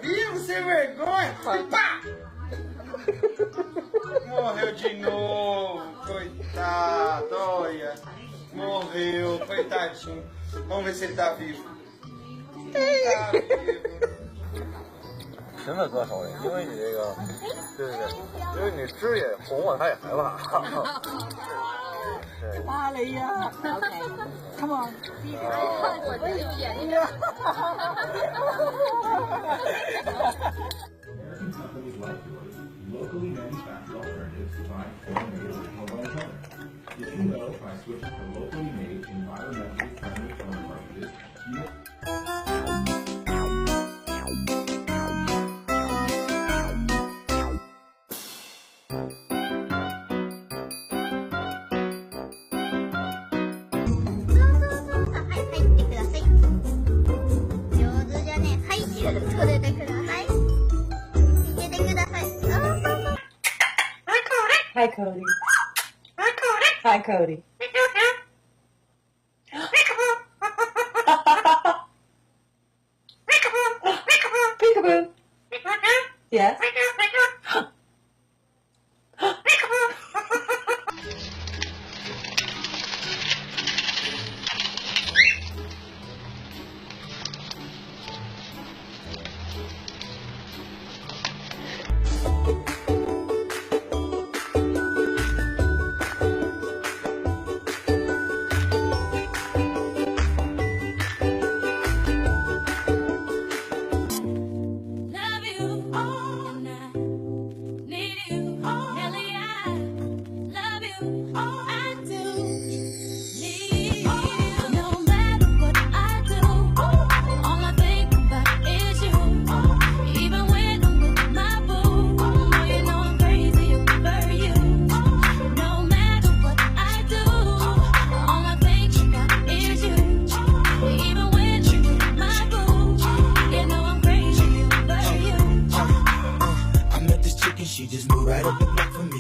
Vivo sem vergonha! Pá! Morreu de novo, coitado, olha. Morreu, coitadinho. Vamos ver se ele tá vivo. Tá vivo. 真的多少人？因为你这个，对对对，因为你汁也红了，他也害怕。对。巴雷呀 ，OK，Come on，我这有眼睛。Companies like yours locally manufacture alternatives to buying foreign-made original by each other. Did you know by switching to locally made, environmentally friendly phone cartridges, you Hi, Cody. Hi, Cody. Peekaboo. Yes. She just moved right up the block for me.